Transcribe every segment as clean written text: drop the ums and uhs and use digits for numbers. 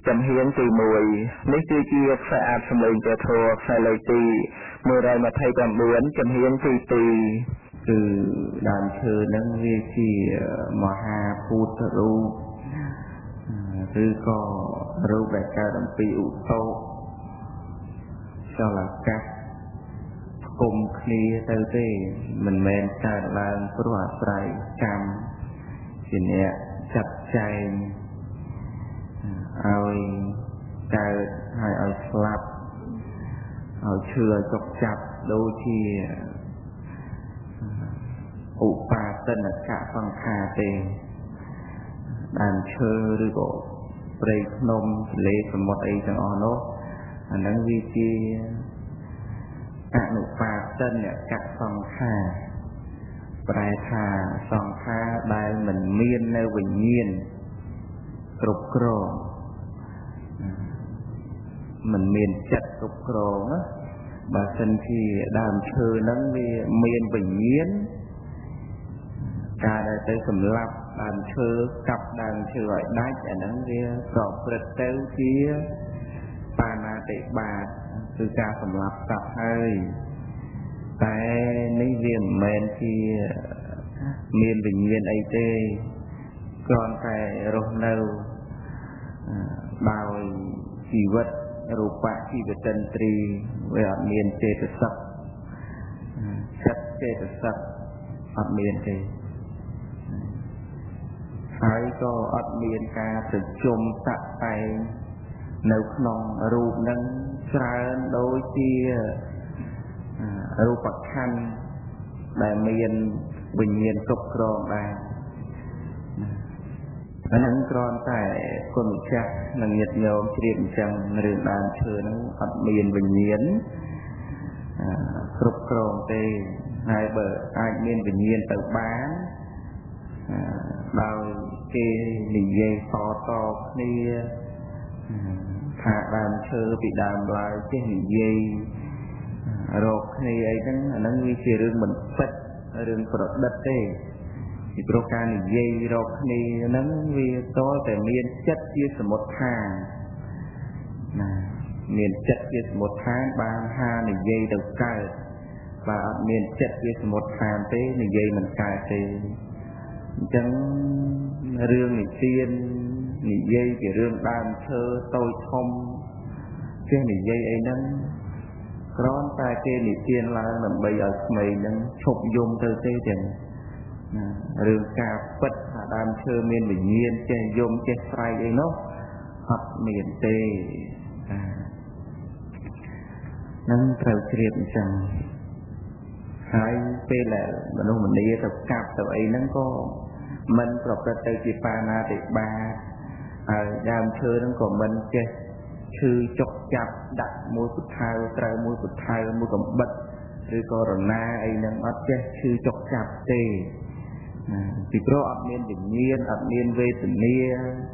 ចំហៀងទី1នេះគឺជាខ្សែអាតសម្លេងពធខ្សែលេខទី129ចំហៀងទី2គឺដើមឈើនឹងវាជាមហាភូតរូបឬក៏រូបដែលកើតអំពីឧតោចលកាសគុំគ្នាទៅទេមិនមែនកើតឡើងព្រោះអាស្រ័យកម្មជាអ្នកចាត់ចែងឲ្យកើតហើយឲ្យស្លាប់ឲ្យឈឺឲ្យចុកចាប់ដូចជាឧបាទនកៈសង្ខារទេដើមឈើឬក៏ព្រៃភ្នំទន្លេសមុទ្រអីទាំងអស់នោះអានឹងវាជាអនុបាទនកៈសង្ខារប្រែថាសង្ខារដែលមិនមាននៅវិញ្ញាណគ្រប់គ្រងមិនមានចិត្តគ្រប់គ្រងណាបើសិនជាដើមឈើហ្នឹងវាមានវិញ្ញាណការដែលទៅសម្លាប់ដើមឈើកាប់ដើមឈើឲ្យដាច់អាហ្នឹងវាប្រព្រឹត្តទៅជាបាណាតិបាតគឺការសម្លាប់សត្វហើយតែនេះវាមិនមែនជាមានវិញ្ញាណអីទេគ្រាន់តែរស់នៅដោយជីវិតរូបៈជីវតិន្ទ្រីវាអត់មានចេតសិកចិត្តចេតសិកអត់មានទេហើយក៏អត់មានការប្រជុំតាក់តែងនៅក្នុងរូបនឹងច្រើនដូចជារូបខណ្ឌដែលមានវិញ្ញាណគ្រប់គ្រងដែរអានឹងគ្រាន់តែគុណម្ចាស់និងញាតិញោមជ្រាបអញ្ចឹងរឿងដើមឈើហ្នឹងអត់មានវិញ្ញាណគ្រប់គ្រងទេហើយបើអាចមានវិញ្ញាណទៅបានដោយគេនិយាយតគ្នាថាដើមឈើពីដើមឡើយចេះនិយាយរកគ្នាអីហ្នឹងអាហ្នឹងវាជារឿងមិនពិតរឿងប្រឌិតទេពីព្រោះការនិយាយរកគ្នាហ្នឹងវាតើតែមានចិត្តជាសមុទ្ឋានណាមានចិត្តជាសមុទ្ឋានបានហានិយាយទៅកើតបើអត់មានចិត្តជាសមុទ្ឋានទេនិយាយមិនកើតទេអញ្ចឹងរឿងនិទាននិយាយពីរឿងដើមឈើតូចធំចេះនិយាយអីហ្នឹងគ្រាន់តែគេនិទានឡើងដើម្បីឲ្យក្មេងហ្នឹងឈប់យំទៅទេចឹងរឿងការពិតថាដើមឈើមានវិញ្ញាណចេះយំចេះស្រែកអីនោះអត់មានទេនឹងត្រូវជ្រាបអញ្ចឹងហើយពេលដែលមនុស្សម្នាទៅកាប់ទៅអីហ្នឹងក៏មិនប្រព្រឹត្តទៅជាបាណាតិបាតហើយដើមឈើហ្នឹងក៏មិនចេះឈឺចុកចាប់ដាក់មួយពុថៅត្រូវមួយពុថៅមួយកំបិតឬក៏រណាអីហ្នឹងអត់ចេះឈឺចុកចាប់ទេពីព្រោះអត់មានវិញ្ញាណអត់មានវេទនា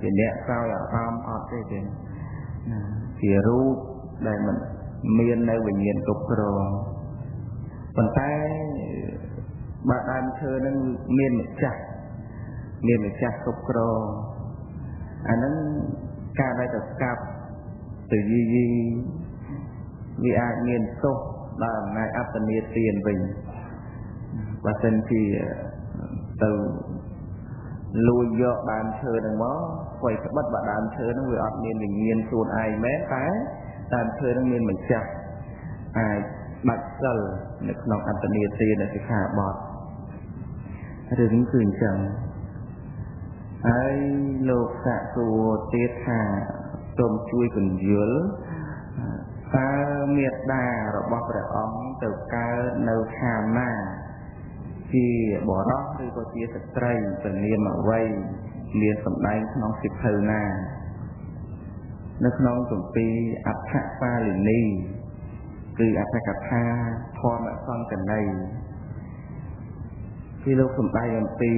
ជាអ្នកសោយអារម្មណ៍អត់ទេទេជារូបដែលមិនមាននៅវិញ្ញាណគ្រប់គ្រងប៉ុន្តែបើដើមឈើហ្នឹងមានម្ចាស់គ្រប់គ្រងអាហ្នឹងការដែលទៅកាប់ទៅយីវាអាចមានទោសដល់អំណាចអត្តនេទានវិញបើសិនជាទៅលួចយកដើមឈើហ្នឹងមកខ្វៃក្បិតបើដើមឈើហ្នឹងវាអត់មានវិញ្ញាណខ្លួនឯងមែនតែដើមឈើហ្នឹងមានម្ចាស់អាចបាត់សិលនៅក្នុងអត្តនេទាននៅសិក្ខាបទរឿងគឺអញ្ចឹងហើយលោកសាក់សួរទៀតថាសូមជួយពន្យល់តើមេត្តារបស់ព្រះអង្គទៅកើតនៅឋានណាជាបរោះឬក៏ជាស្ត្រីព្រះនាមអ្វីមានសម្ដែងក្នុងសិភៅណានៅក្នុងគម្ពីរអដ្ឋបាលីនីគឺអត្ថកថាធម្មសង្កណីគឺលោកសម្ដែងអំពី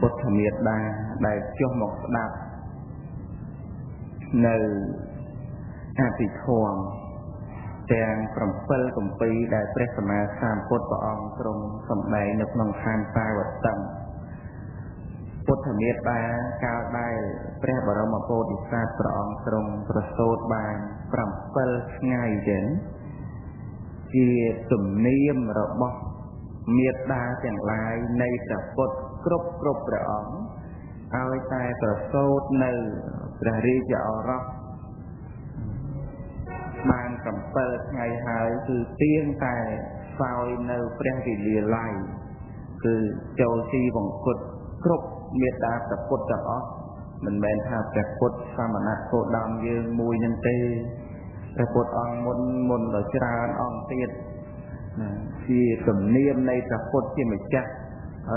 ពុទ្ធមេត្តាដែលចុះមកស្ដាប់នៅអភិធម្មទាំង7គម្ពីរដែលព្រះសម្មាសម្ពុទ្ធព្រះអង្គទ្រង់សម្ដែងនៅក្នុងឋានសាវត្តឹម ពុទ្ធមេត្តាកាលដែលព្រះបរមពោធិសត្វព្រះអង្គទ្រង់ប្រសូតបាន7ថ្ងៃចឹងជាទំនៀមរបស់មេត្តាទាំងឡាយនៃព្រះពុទ្ធគ្រប់ព្រះអង្គឲ្យតែប្រសូតនៅព្រះរាជឱរសបាន7ថ្ងៃហើយគឺទៀងតែសោយនៅព្រះវិលាល័យគឺចូលទីវង្គតគ្រប់មេត្តាព្រះពុទ្ធទាំងអស់មិនមែនថាព្រះពុទ្ធសមណៈគោតមយើងមួយនឹងទេព្រះពុទ្ធអង្គមុនដល់ច្រើនអង្គទៀតជាទំនៀមនៃព្រះពុទ្ធជាម្ចាស់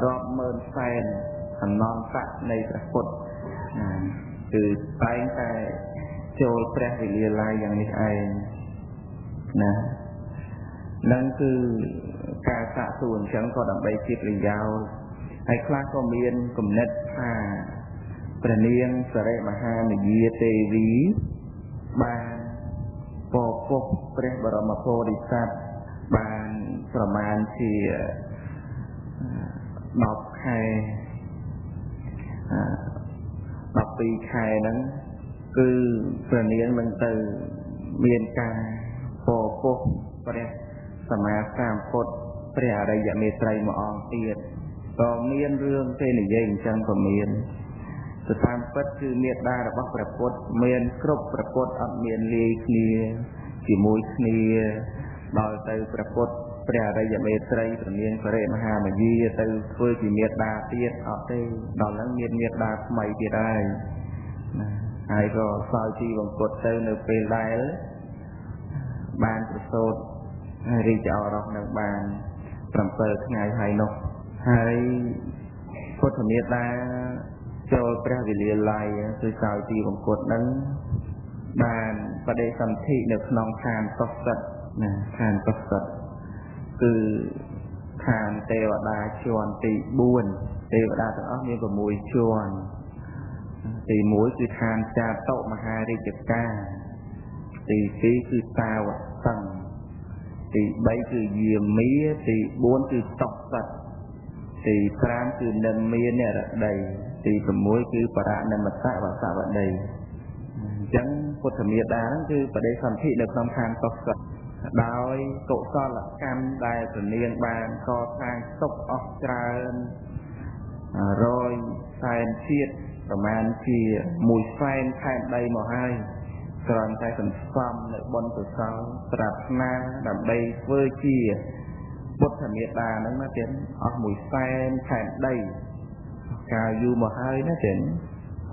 រាប់ម៉ឺនសែនអនន្តៈនៃព្រះពុទ្ធគឺតែងតែចូលព្រះវិលាល័យយ៉ាងនេះឯងណានឹងគឺការសាកសួរអញ្ចឹងក៏ដើម្បីជាប្រយោជន៍ហើយខ្លះក៏មានគំនិតថាព្រះនាងសិរិមហានយាទេវីបានពពុះព្រះបរមពោធិសត្វបានប្រមាណជា10ខែ12ខែហ្នឹងគឺព្រះនាងនឹងទៅមានការពពុះព្រះសម្មាសម្ពុទ្ធព្រះអរិយមេត្រីមួយអង្គទៀតក៏មានរឿងទេនិយាយអញ្ចឹងក៏មានទៅតាមពិតគឺមេត្តារបស់ព្រះពុទ្ធមានគ្រប់ព្រះពុទ្ធអត់មានលាយគ្នាជាមួយគ្នាដល់ទៅព្រះពុទ្ធព្រះអរិយមេត្រីព្រះនាងសិរិមហាមាយាទៅធ្វើជាមេត្តាទៀតអត់ទេដល់ហ្នឹងមានមេត្តាថ្មីទៀតហើយហើយក៏សោយជីវង្គតទៅនៅពេលដែលបានប្រសូតរាជឱរសនឹងបាន7ថ្ងៃហើយនោះហើយពុទ្ធមេត្តាចូលព្រះវិលាល័យគឺសោយជីវង្គតនឹងបានបដិសន្ធិនៅក្នុងឋានកុសសិតណាឋានកុសសិតគឺឋានទេវតាជាន់ទី4ទេវតាទាំងអស់មាន6ជាន់ទី1គឺឋានចាតុមហារាជការទី2គឺតាវតੰទី3គឺយាមាទី4គឺតុសិតទី5គឺនិម្មានរដីទី6គឺបរណមតវសវដីអញ្ចឹងពុទ្ធមេត្តាហ្នឹងគឺបដិសន្ធិនៅក្នុងឋានកុសលដោយកុសលកម្មដែលព្រះនាងបានកសាងទុកអស់ច្រើន100សែនជាតិប្រមាណជា1សែនខែដីមកហើយគ្រាន់តែសន្សំនៅបុណ្យកុសលប្រាថ្នាដើម្បីធ្វើជាពុទ្ធមេត្តាហ្នឹងណាចឹងអស់1សែនខែដីកាលយូរមកហើយណាចឹង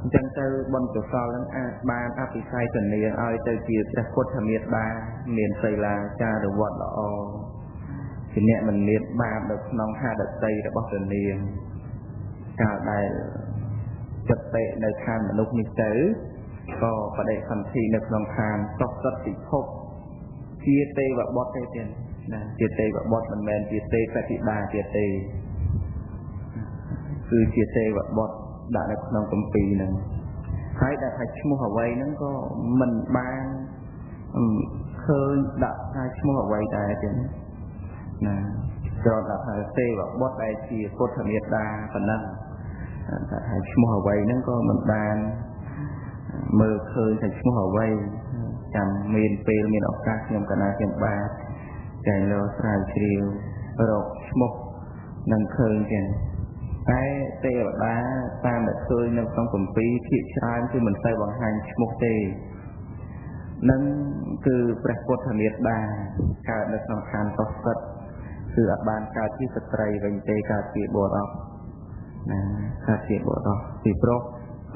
អញ្ចឹងទៅបុណ្យកុសលហ្នឹងអាចបានអភិសេកនាងឲ្យទៅជាព្រះពុទ្ធមេត្តាមានសីលាចារវត្តល្អជាអ្នកមិនមានបាបនៅក្នុងហឫទ័យរបស់ព្រះនាងកាលដែលចិត្តតេនៅខាងមនុស្សនេះទៅក៏បដិសន្ធិនៅក្នុងឋានកុសលពិភពជាទេវបុត្រទេទៀតណាជាទេវបុត្រមិនមែនជាទេពธิតាទៀតទេគឺជាទេវបុត្រដាក់នៅក្នុងគម្ពីរហ្នឹងហើយដែលថាឈ្មោះអ្វីហ្នឹងក៏មិនបានឃើញដាក់ថាឈ្មោះអ្វីដែរចឹងណាគ្រាន់តែថាទេវបុត្រដែលជាពុទ្ធមេត្តាប៉ុណ្ណឹងថាឈ្មោះអ្វីហ្នឹងក៏មិនបានមើលឃើញថាឈ្មោះអ្វីចាំមានពេលមានឱកាសខ្ញុំកណាខ្ញុំបាទតែលើស្រាវជ្រាវរកឈ្មោះនឹងឃើញចឹងតែទេវតាតាមដែលឃើញនៅក្នុងគម្ពីរភាគច្រើនគឺមិនសូវបង្ហាញឈ្មោះទេនឹងគឺព្រះពុទ្ធមេត្តាកើតនៅក្នុងឋានកុសលគឺអត់បានកើតជាស្ត្រីវិញទេកើតជាបុរសណាកើតជាបុរសពីព្រោះ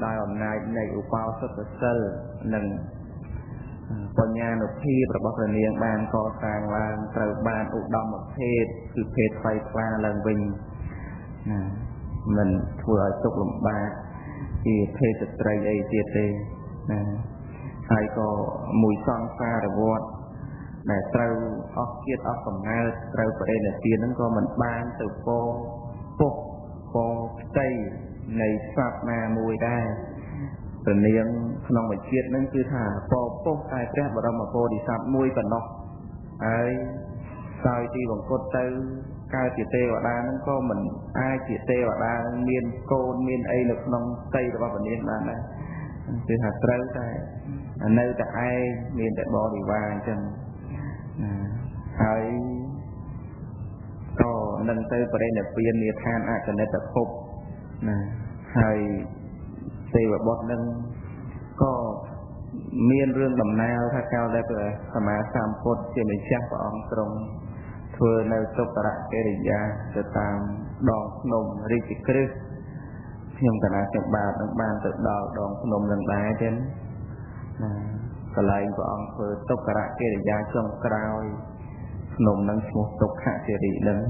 ដោយអំណាចនៃឧបោសថសិលនិងបញ្ញានុភាពរបស់ព្រះនាងបានកសាងឡើងត្រូវបានឧត្តមភេទគឺភេទថ្លៃថ្លាឡើងវិញណាមិនធ្វើឲ្យទុកលំបាកជាភេទស្ត្រីអីទៀតទេណាហើយក៏មួយសង្សារវត្តដែលត្រូវអស់ជាតិអស់កំណើតត្រូវបរិនិព្វានហ្នឹងក៏មិនបានទៅពោពុះពោផ្ទៃនៃសត្វណាមួយដែរព្រះនាងក្នុងមួយជាតិហ្នឹងគឺថាពោពុះតែព្រះបរមពោធិសត្វមួយប៉ុណ្ណោះហើយសោយទីវង្គតទៅ cao chỉ tê và đa nó có mình ai chỉ tê và đa miên côn miên ấy được nông tây là bao nhiêu bạn này thì hạt trâu tại nơi tại ai miên tại bò đi vàng chân hãy có nâng tới vào đây là viên nhiệt than ai cần để tập phục hãy tê và bọt nâng có miên rương đầm nào thay cao đây là thầm á sam phốt chỉ mình chắc vào ông trong vừa nơi tục tạ cái định ra từ tam đòn nôm ri chỉ kêu nhưng cả là chụp bà đang ban từ đòn nôm lần đá trên cái lại của ông vừa tục tạ cái định ra trong cào nôm đang một tục hạ chỉ định đứng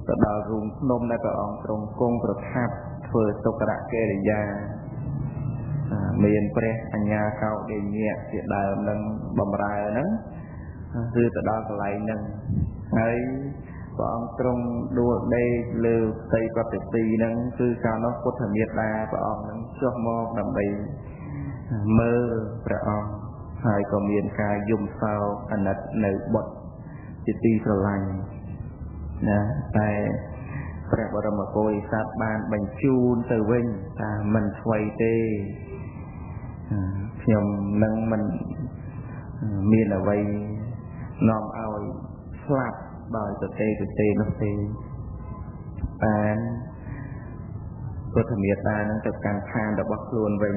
từ đòn rung nôm đây của ông trong cung được hấp vừa tục tạ cái định ra miền pre anh nhà cao để nhẹ thì đời đang bầm rai nắng từ từ đó lại nâng ấy và ông trong đua đây lưu tây qua tây tây nâng từ cao nó có thể miệt đa và ông nâng cho mò đầm đầy mơ và ông hai có miền ca dùng sao anh đặt nở bọt chỉ ti rồi lành nè tại các bạn mà coi sát ban bánh chun từ vinh ta mình xoay tê nhom nâng mình miền ở vây nòm ao slap đòi từ tê nó tê bạn có thể miệt ta nó tập càng than được bắc luôn về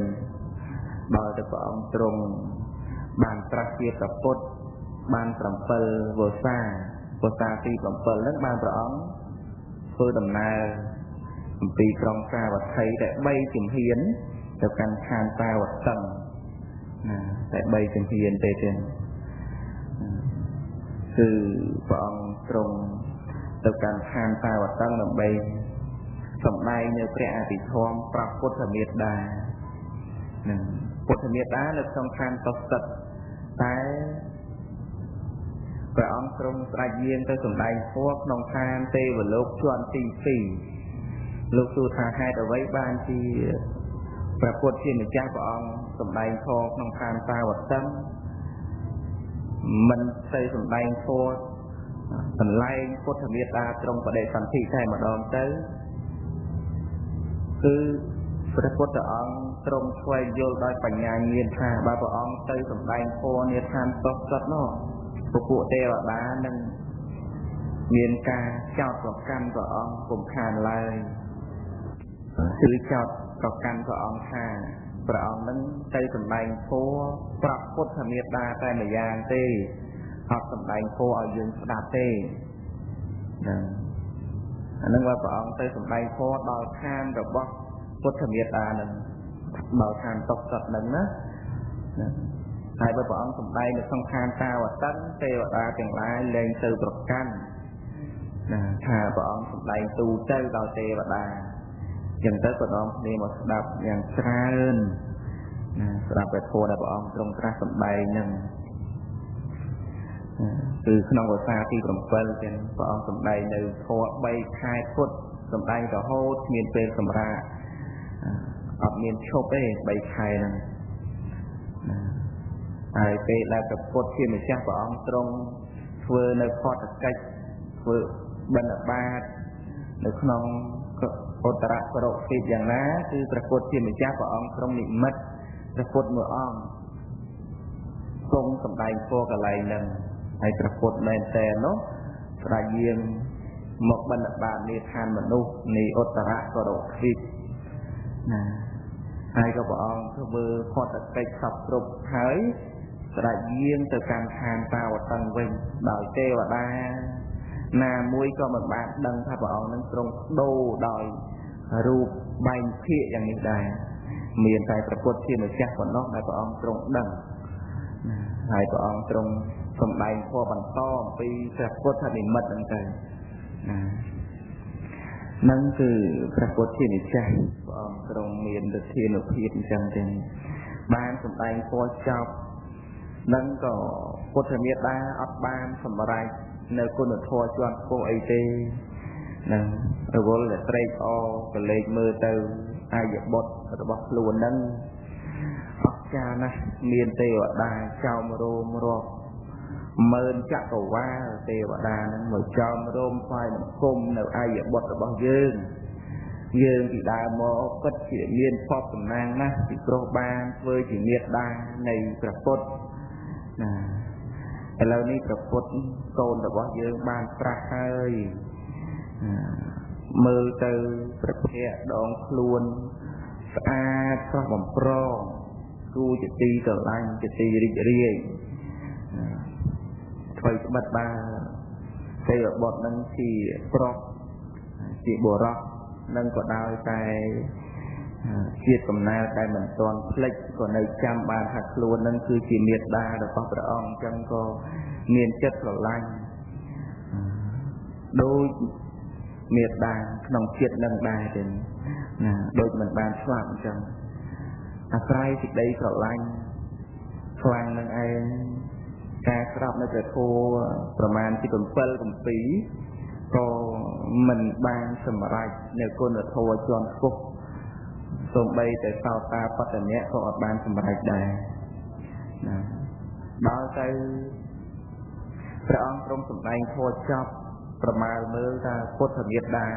đòi từ ông trung bàn trắc kia tập cốt ban trầm pơ vô xa thì trầm pơ rất ban từ ông phơi đầm na vì trong xa và thấy để bay chìm hiến tập càng than ta và tầng để bay chìm hiến tê trên từ vọng trong từการทานตาวัดตั้งลำใบสมัยในพระอาทิตย์ทองพระพุทธเมตตาพุทธเมตตาในสงครามตกตัดแต่พระองค์ทรงตรัสเยี่ยมไปสมัยพวกนองทานเตวโลกชวนตีลูกสู่ทางให้แต่ไว้บ้านที่พระพุทธที่มีเจ้าพระองค์สมัยพวกนองทานตาวัดตั้งมันใส่สมบัติโฟร์สันไล่พุทธเมตตาตรงประเด็นสันติใช่มาดอมเต้คือพระพุทธองค์ตรงช่วยโยได้ปัญญาเงียนท่าบาพระองค์ใส่สมบัติโฟร์เนี่ยทานตกสัตว์นอกปุกุเทวดาหนึ่งเมียนกาเจ้ากับกันพระองค์ผมทานเลยคือเจ้ากับกันพระองค์ท่าพระองค์นั้นใจสำแดงโพพระพุทธเมตตาใจในยานเต้ออกสำแดงโพเอายืนสดาเต้อันนั้นว่าพระองค์ใจสำแดงโพดาวทานกับว่าพุทธเมตตานั้นดาวทานตกสัตว์นั้นนะใครพระองค์สำแดงในสงครามตาวัดตั้งเทวดาแต่งร้ายเลงตือปรกกันถ้าพระองค์สำแดงตูเจ้าดาวเทวดาอย่างเต้ก็น้องนี่มาสดับอย่างเช้าสดับไปโพได้บอกองตรงกระสำใบหนึ่งคือขนมวัวซาที่กลมเปิลเป็นบอกองสำใบในโพใบคายพุทธสำใบต่อโฮดเมียนเป็นสำราออกเมียนโชเป้ใบคายนั่นไอเป้แล้วกับพุทธที่มีเจ้าบอกองตรงเฟื่อในพอตะกัยเฟื่อบรรบาดในขนมอุตระกระโดดติดอย่างนั้นคือปรากฏที่มีเจ้าพระองค์ตรงนิมิตปรากฏเมื่ออ้อมทรงสำแดงโฟกัลไลนึงให้ปรากฏในแต่เนาะประเยี่ยมหมกบรรดาในทานมนุษย์ในอุตระกระโดดติดให้กับพระองค์คือมือพอตัดไปขับรบหายประเยี่ยมจากการทานตาวัดตังเวงดอยเทวดานามุ้ยก็เหมือนบ้านดังถ้าพระองค์นั้นตรงโดดอยรูปใบเพี้ยอย่างนี้ได้เมียนใจปรากฏที่มันแจ้งก่อนนอกในพระองค์ตรงดังให้พระองค์ตรงสมบัติพอบันต้อปีปรากฏทันมัดดังใจนั่นคือปรากฏที่มันแจ้งพระองค์ตรงเมียนเทียนหรือพีดจังจังบ้านสมบัติพอเจ้านั่นก็พุทธเมียตาอับบ้านสมบัติในคนทอจวนโกไอเตนั่งเอาไว้เลยเตะออกระเลงมือเตออายบดระบบล้วนนั่งออกจานะเมียนเตวดาเจ้ามารวมรอบ mơn chắc cầu qua tê và đà nâng một chom rôm khoai nâng cung nấu ai ở bột ở bao dương thì đà mô cất chỉ miên phóp tầm nang ná thì pro ban với chỉ miệt đà này cả phốt lâu ní cả phốt tôn ở bao dương ban prạc hơi mơ từประเภท ดอง ខ្លួន ស្អាត ស្រស់បំព្រង គួរជាទីស្រឡាញ់ ជាទីរីករាយ ថ្មីស្បិតបានទេវបុត្រនឹងជាប្រុសជាបុរសនឹងក៏ដោយតែជាតិកំណើតដែលមិនទាន់ភ្លេចក៏នៅចាំបានថាខ្លួននឹងគឺជាមេត្តារបស់ព្រះអង្គអញ្ចឹងក៏មានចិត្តស្រឡាញ់ដូចមេត្តាក្នុងជាតិនឹងដែរទេណាដូចមិនបានស្លាប់អញ្ចឹងអាស្រ័យសេចក្តីស្រឡាញ់ខ្លាំងនឹងឯងការស្ដាប់នៅព្រះធម៌ប្រមាណជា7គម្ពីរក៏មិនបានសម្រេចនៅគុណធម៌ជាន់ខ្ពស់សូម្បីតែសោតាបត្តនៈក៏អត់បានសម្រេចដែរណាដល់ទៅព្រះអង្គទ្រង់សម្ដែងធម៌ចប់ប្រមាលមើលថាពុទ្ធមេត្តា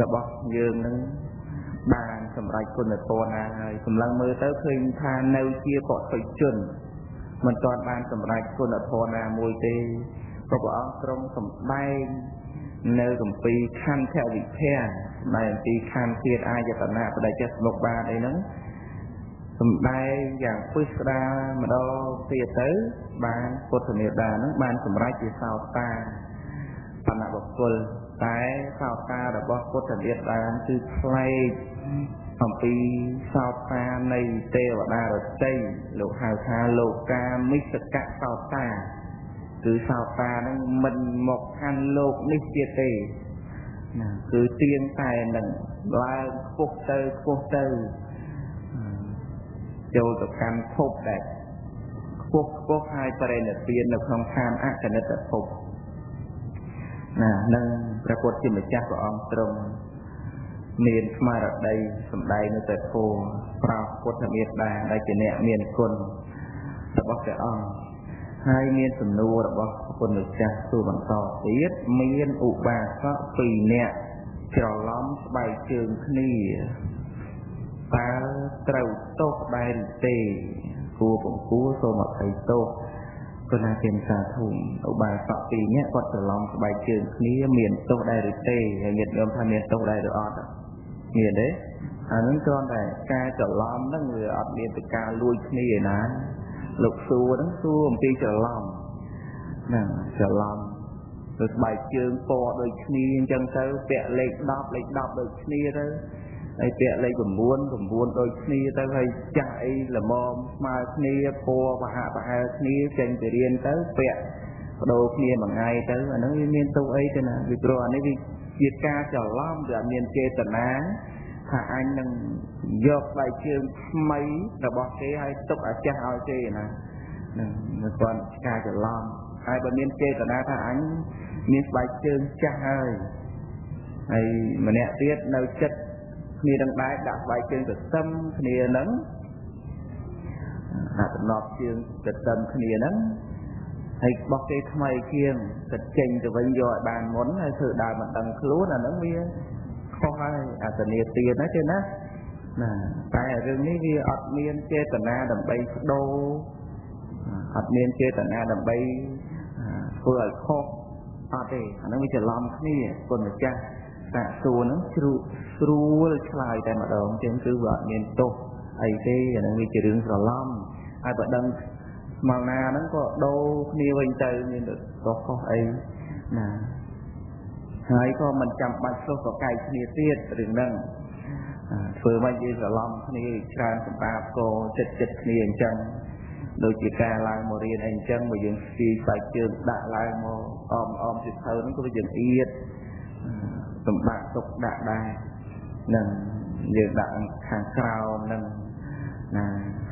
របស់យើងនឹងបានសម្រេចគុណធម៌ណាហើយសម្លឹងមើលទៅឃើញថានៅជាបរិសុទ្ធជនមិនទាន់បានសម្រេចគុណធម៌ណាមួយទេក៏ព្រះអង្គទ្រង់សម្ដែងនៅគម្ពីរខន្ធវិភ័យដែលអំពីខន្ធធាតុអាយតនៈបដិចេស្មុខបាទអីហ្នឹងសម្ដែងយ៉ាងពិស្ដារម្ដងទៀតទៅបានពុទ្ធមេត្តាហ្នឹងបានសម្រេចជាសោតាបណ្ណបុគ្គលតែសោតារបស់ពុទ្ធមេត្តាគឺផ្លែកអំពីសោតានៃទេវតារតីលោកហៅថាលោកាមិសកៈសោតាគឺសោតានឹងមិនមកកាន់លោកនេះទៀតទេណាគឺទៀងតែនឹងឡើងខ្ពស់ទៅចូលទៅកាន់ភពដែលខ្ពស់ហើយបរិនិព្វាននៅក្នុងឋានអកនិតភពណានឹងព្រះពុទ្ធជាម្ចាស់ព្រះអង្គទ្រង់មានស្មារតីសម្ដែងនៅតែធម៌ប្រោសពុទ្ធមេត្តាដែលជាអ្នកមានគុណរបស់ព្រះអង្គហើយមានសំណួររបស់ពុទ្ធម្ចាស់សួរបន្តទៀតមានឧបាសក2នាក់ច្រឡំស្បែកជើងគ្នាតើត្រូវទោសដែរទេគួរពង្គួរសូមអភ័យទោសគណៈទានសាធុឧបាសក2នាក់គាត់ច្រឡំស្បែកជើងគ្នាមានទោសដែរឬទេហើយញាតិញោមថាមានទោសដែរឬអត់មានទេអានឹងគ្រាន់តែការច្រឡំហ្នឹងវាអត់មានទៅការលួចគ្នាឯណាលោកសួរហ្នឹងសួរអំពីច្រឡំហ្នឹងច្រឡំទៅស្បែកជើងពណ៌ដូចគ្នាអញ្ចឹងទៅពាក់លេខ10ដូចគ្នាទៅហើយពាក់លេខ9ដូចគ្នាទៅហើយចាស់អីល្មមស្មើគ្នាពណ៌ប្រហាក់ប្រហែលគ្នាចេញទៅរៀនទៅពាក់បដូរគ្នាមួយថ្ងៃទៅអាហ្នឹងវាមានទុកអីទៅណាពីព្រោះអានេះវាជាការច្រឡំវាអត់មានចេតនាថាអញនឹងយកស្បែកជើងថ្មីរបស់គេឲ្យទុកអាចាស់ឲ្យទេណានឹងគាត់ការច្រឡំហើយបើមានចេតនាថាអញមានស្បែកជើងចាស់ហើយម្នាក់ទៀតនៅចិត្តគ្នានឹងដែរដាក់ស្បែកជើងទៅស្ទឹមគ្នានឹងអាតំណប់ជើងទៅស្ទឹមគ្នានឹងហើយបោះគេថ្មីជាងទៅចេញទៅវិញយកឲ្យបានមុនហើយធ្វើដើរមិនដឹងខ្លួនអាហ្នឹងវាខុសហើយអត្តន័យទៀតណាទេណាតែរឿងនេះវាអត់មានចេតនាដើម្បីបដូរអត់មានចេតនាដើម្បីធ្វើឲ្យខុសអត់ទេអាហ្នឹងវាច្រឡំគ្នាគុណម្ចាស់តាសួរហ្នឹងស្រួលឆ្លើយតែម្ដងចឹងគឺវាអត់មានទោសអីទេអាហ្នឹងវាជារឿងច្រឡំហើយបើដឹងស្មាល់ណាហ្នឹងក៏ដូរគ្នាវិញទៅមានទោសខុសអីណាហើយក៏មិនចាំបាច់ទោសក៏កែកគ្នាទៀតរឿងហ្នឹងធ្វើមកនិយាយច្រឡំគ្នាច្រើនសម្បាបក៏ចិត្តគ្នាអញ្ចឹងដូចជាការឡើងមករៀនអីអញ្ចឹងបើយើងស្គីស្បែកជើងដាក់ឡើងមកអមសិភៅហ្នឹងក៏យើងអៀតសម្បាក់ទុកដាក់ដែរនឹងយើងដាក់ខាងក្រោមហ្នឹងណា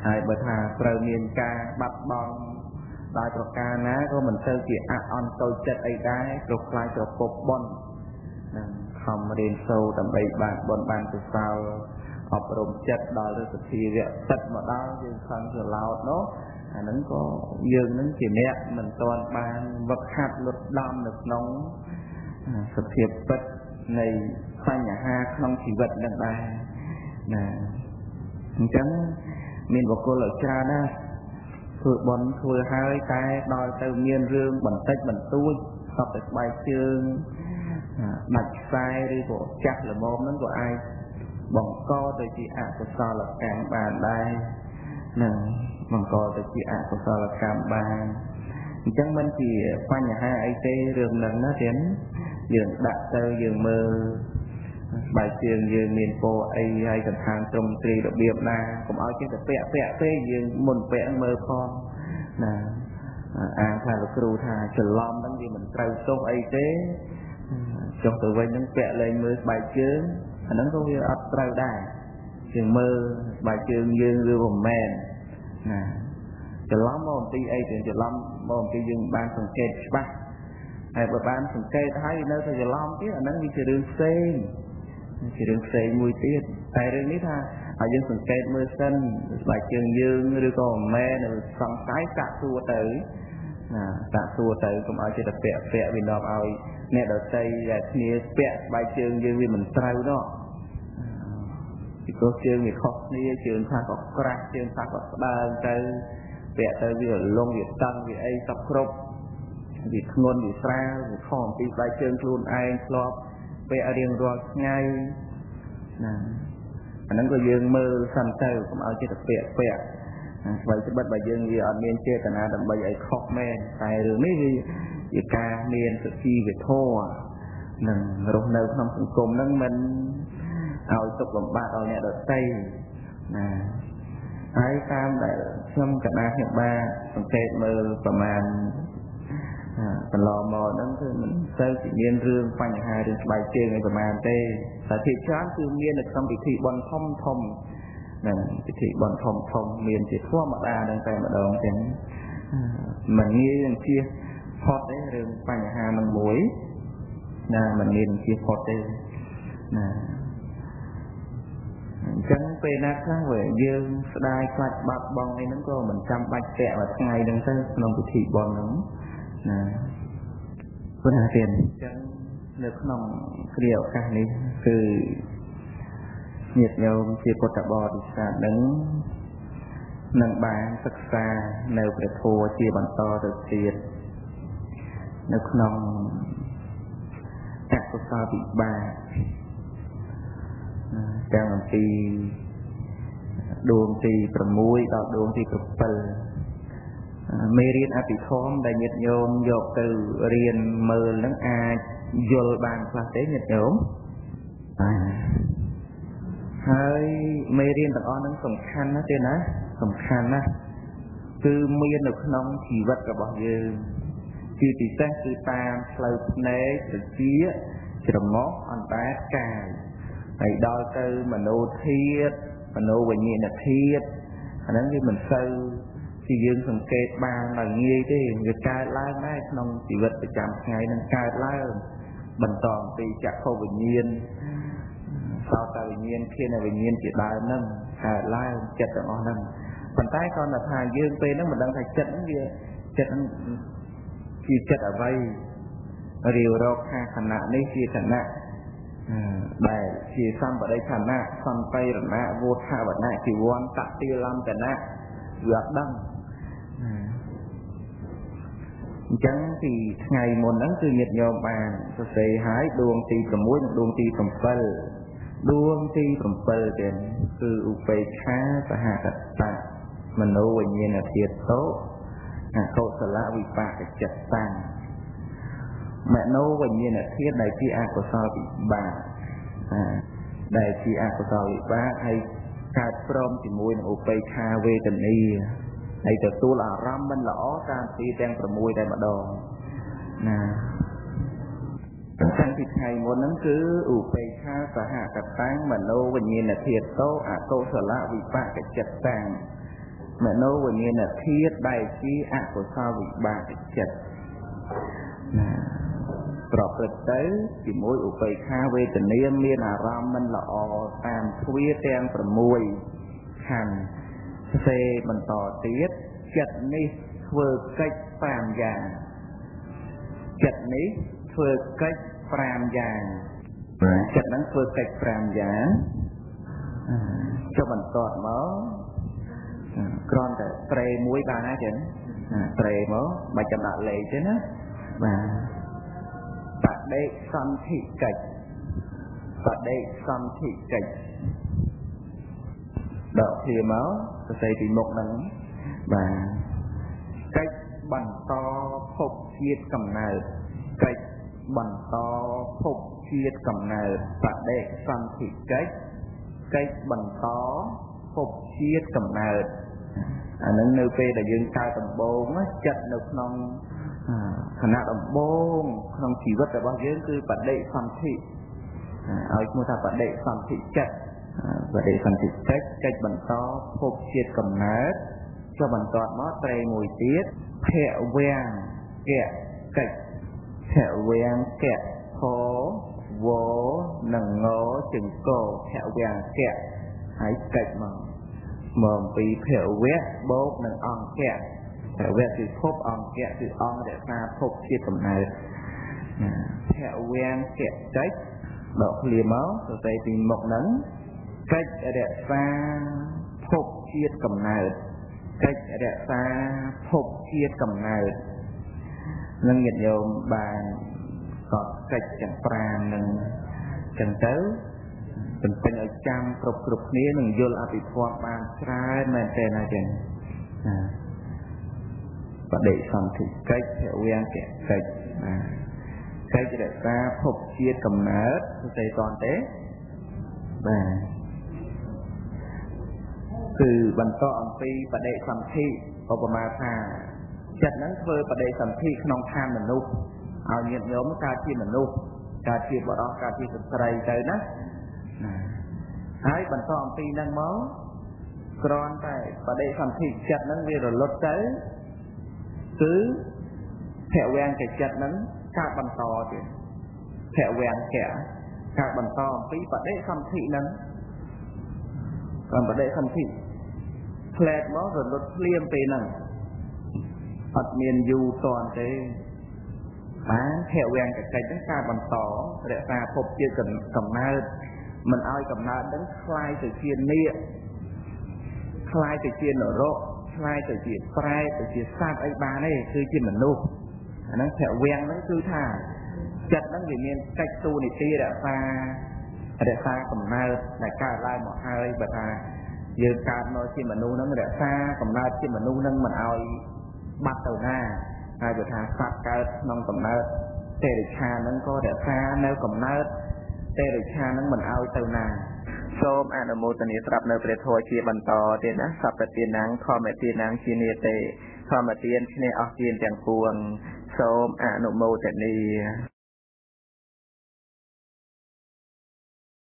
ហើយបើថាត្រូវមានការបាត់បង់ដោយប្រការណាក៏មិនទៅជាអន់តូចចិត្តអីដែរព្រោះខ្លាចប្រពពបុណ្យនឹងខំរៀនសូត្រដើម្បីបានបុណ្យបានកុសលអប់រំចិត្តដល់ទៅសភាវៈទឹកមកដល់យើងខំច្រឡោតនោះ អាហ្នឹងក៏យើងនឹងជាអ្នកមិនទាន់បានវឹកហាត់លុតដំនៅក្នុងសភាពពិតនៃបញ្ហាក្នុងជីវិតនឹងដែរណាអញ្ចឹងមានបុគ្គលច្រើនណាស់ធ្វើបន់ធ្វើហើយតែដល់ទៅមានរឿងបន្តិចបន្តួចសពតែស្បែកជើងដាច់ខ្សែឬក៏ចាស់ល្មមហ្នឹងក៏អាចបង្កទៅជាអកុសលកម្មបានដែរនឹងបង្កទៅជាអកុសលកម្មបានអញ្ចឹងមិនជាបញ្ហាអីទេរឿងហ្នឹងណាទៀតយើងដាក់ទៅយើងមើលស្បែកជើងយើងមានពណ៌អីហើយកន្ធាងត្រង់ត្រីរបៀបណាកុំឲ្យចេះតែពាក់ទេយើងមុនពាក់មើលផងណាអានថាលោកគ្រូថាច្រឡំហ្នឹងវាមិនត្រូវទោសអីទេចុះទៅវិញហ្នឹងពាក់លែងមើលស្បែកជើងអាហ្នឹងក៏វាអត់ត្រូវដែរយើងមើលស្បែកជើងយើងឬមិនមែនណាច្រឡំមកអំពីអីទៅច្រឡំមកអំពីយើងបានសង្កេតច្បាស់ហើយបើបានសង្កេតហើយនៅតែច្រឡំទៀតអាហ្នឹងវាជារឿងផ្សេងជារឿងផ្សេងមួយទៀតតែរឿងនេះថាឲ្យយើងសង្កេតមើលសិនស្បែកជើងយើងឬក៏មិនមែនសង្ស័យតាក់សួរទៅណាតាក់សួរទៅកុំឲ្យចិត្តពាក់វានាំឲ្យអ្នកដទៃដែលគ្នាពាក់ស្បែកជើងយើងវាមិនត្រូវនោះពីព្រោះជើងវាខុសគ្នាជើងខ្លះក៏ក្រាស់ជើងខ្លះក៏ស្ដើងទៅពាក់ទៅវាលងវាតឹងវាអីសពគ្រប់វាធ្ងន់វាស្រាលវាខំពីស្បែកជើងខ្លួនឯងធ្លាប់ពាក់រៀងរាល់ថ្ងៃណាអាហ្នឹងក៏យើងមើលសិនទៅកុំឲ្យចិត្តពាក់ស្បែកច្បិតបើយើងវាអត់មានចេតនាដើម្បីឲ្យខុសមែនតែរឿងនេះវាជាការមានសុជីវធម៌នឹងរស់នៅក្នុងសង្គមហ្នឹងមិនឲ្យទុកលំបាកដល់អ្នកដទៃណាហើយតាមដែលខ្ញុំកណ្ដាលខ្ញុំបានសង្កេតមើលប្រមាណកន្លងមកហ្នឹងគឺមិនសូវជាមានរឿងបញ្ហារឿងស្បែកជើងអីប្រមាណទេតែភាគច្រើនគឺមាននៅក្នុងពិធីបុណ្យធំនឹងពិធីបុណ្យធំមានជាធម្មតានឹងតែម្ដងចឹងមិនងាយនឹងជៀសផុតទេរឿងបញ្ហានឹងមួយណាមិនងាយនឹងជៀសផុតទេណាអញ្ចឹងពេលណាខ្លះយើងស្ដាយខ្លាចបាត់បង់អីហ្នឹងក៏មិនចាំបាច់ពាក់មួយថ្ងៃហ្នឹងទៅក្នុងពិធីបុណ្យហ្នឹងណាព្រោះថាទៀតអញ្ចឹងនៅក្នុងគ្រាឱកាសនេះគឺញាតិញោមជាពុទ្ធបរិស័ទនឹងបានសិក្សានៅព្រះធម៌ជាបន្តទៅទៀតនៅក្នុងអកុសលវិបាកទាំងអំពីដួងទី6ដល់ដួងទី7មេរៀនអភិធម្មដែលញាតិញោមយកទៅរៀនមើលនឹងអាចយល់បានខ្លះទេញាតិញោមហើយមេរៀនទាំងអស់ហ្នឹងសំខាន់ណាស់ទេណាសំខាន់ណាស់គឺមាននៅក្នុងជីវិតរបស់យើងជាពិសេសគឺតាមផ្លូវភ្នែកត្រចៀកច្រមុះអណ្ដែតកាយហើយដល់ទៅមโนធាតុមโนវិញ្ញាណធាតុអាហ្នឹងវាមិនសូវជាយើងសង្កេតបានដោយងាយទេវាកើតឡើងដែរក្នុងជីវិតប្រចាំថ្ងៃនឹងកើតឡើងបន្តអំពីចក្ខុវិញ្ញាណសោតវិញ្ញាណឃានវិញ្ញាណជាដើមហ្នឹងកើតឡើងចិត្តទាំងអស់ហ្នឹងប៉ុន្តែគ្រាន់តែថាយើងពេលហ្នឹងមិនដឹងថាចិត្តហ្នឹងវាចិត្តហ្នឹងជាចិត្តអ្វីរាវរកថាខណៈនេះជាខណៈដែលជាសម្បដិខណៈសន្តិរណៈវោថាវណៈជីវ័នតតិលំតណៈវាអត់ដឹងអញ្ចឹងពីថ្ងៃមុនហ្នឹងគឺញាតិញោមបានសរសេរឲ្យដួងទី6និងដួងទី7ដួងទី7ទៀតគឺឧបេក្ខាសហកតៈមโนវិញ្ញាណធាតុតោអកុសលវិបាកចិត្តតាំងមโนវិញ្ញាណធាតុដែលជាអកុសលវិបាកដែលជាអកុសលវិបាកហើយកើតព្រមជាមួយនឹងឧបេក្ខាវេទនាហើយទទួលអារម្មណ៍មិនល្អតាមទីទាំង6តែម្ដងណាតាំងពីថ្ងៃមុនហ្នឹងគឺឧបេក្ខាសហកតាំងមโนវិញ្ញាណធាតុតោអកុសលវិបាកចិត្តតាំងមโนវិញ្ញាណធាតុដែលជាអកុសលវិបាកចិត្តណាប្រព្រឹត្តទៅជាមួយឧបេក្ខាវេទនាមានអារម្មណ៍មិនល្អតាមទ្វាទាំង6ខណ្ឌផ្សេងបន្តទៀត ចិត្តនេះធ្វើកិច្ច5យ៉ាងចិត្តនេះធ្វើកិច្ច5យ៉ាងចិត្តហ្នឹងធ្វើកិច្ច5យ៉ាងចុះបន្តមកគ្រាន់តែត្រេមួយបានណាចឹងត្រេមកមិនចាំដាក់លេខទេណាបាទបដិសន្ធិកិច្ចបដិសន្ធិកិច្ចដកគ្នាមកសរសេរពីមុខហ្នឹងបាទកិច្ចបន្តភពជាតិកំណើតកិច្ចបន្តភពជាតិកំណើតបដិសន្ធិកិច្ចកិច្ចបន្តភពជាតិកំណើតអានឹងនៅពេលដែលយើងកើតដំបូងចិត្តនៅក្នុងខណៈដំបូងក្នុងជីវិតរបស់យើងគឺបដិសន្ធិឲ្យឈ្មោះថាបដិសន្ធិចិត្តបដិសន្ធិចិត្តកិច្ចបន្តភពជាតិកំណើតចុះបន្តមកត្រេមួយទៀតភវាំងកៈកិច្ចភវាំងកៈខវនិងងជើងកភវាំងកៈហើយកិច្ចមកអំពីភវៈបូកនឹងអង្គៈភវៈគឺភពអង្គៈគឺអង្គរក្សាភពជាតិកំណើតភវាំងកៈកិច្ចដកឃ្លាមកសរសេរពីមុខហ្នឹងកិច្ចរក្សាភពជាតិកំណើតកិច្ចរក្សាភពជាតិកំណើតនឹងញាតិញោមបានក៏កិច្ចទាំង5នឹងចឹងទៅបន្ទិញឲ្យចាំគ្រប់គ្នានឹងយល់អភិធម្មបានច្រើនមែនទេណាចឹងបដិសន្ធិកិច្ចភវាំងកៈកិច្ចកិច្ចរក្សាភពជាតិកំណើតសរសេរតន់ទេបាទគឺបន្តអំពីបដិសន្ធិឧបមាថាចិត្តហ្នឹងធ្វើបដិសន្ធិក្នុងឋានមនុស្សឲ្យញាតិញោមកើតជាមនុស្សកើតជាបុរសកើតជាស្ត្រីទៅណាហើយបន្តអំពីហ្នឹងមកគ្រាន់តែបដិសន្ធិចិត្តហ្នឹងវារលត់ទៅគឺភវាំងកចិត្តហ្នឹងកើតបន្តទៀតភវាំងកៈកើតបន្តអំពីបដិសន្ធិហ្នឹងបដិសន្ធិផ្លែតមករលត់ភ្លាមពេលហ្នឹងអត់មានយូរតន់ទេបានភវាំងកកិច្ចហ្នឹងការបន្តរក្សាភពជាតិកំណើតមិនឲ្យកំណើតហ្នឹងคล้ายទៅជានាគคล้ายទៅជានរកคล้ายទៅជាប្រែតទៅជាសត្វអីបានទេគឺជាមនុស្សអាហ្នឹងភវាំងហ្នឹងគឺថាចិត្តហ្នឹងវាមានកិច្ចទូនីតិរក្សាកំណើតដែលកើតឡើងមកហើយបើថាយើងកើតមកជាមនុស្សហ្នឹងរក្សាកំណើតជាមនុស្សហ្នឹងមិនឲ្យបាត់ទៅណាហើយបើថាសត្វកើតក្នុងកំណើតទេរិឆានហ្នឹងក៏រក្សានៅកំណើតទេរិឆានហ្នឹងមិនឲ្យទៅណាសូមអនុមោទនាស្រាប់នៅព្រះធម៌ជាបន្តទៀតណាសព្វទានាងធម្មទានាងជានិទេធម្មទានឈ្នះអស់ទានទាំងពួងសូមអនុមោទនា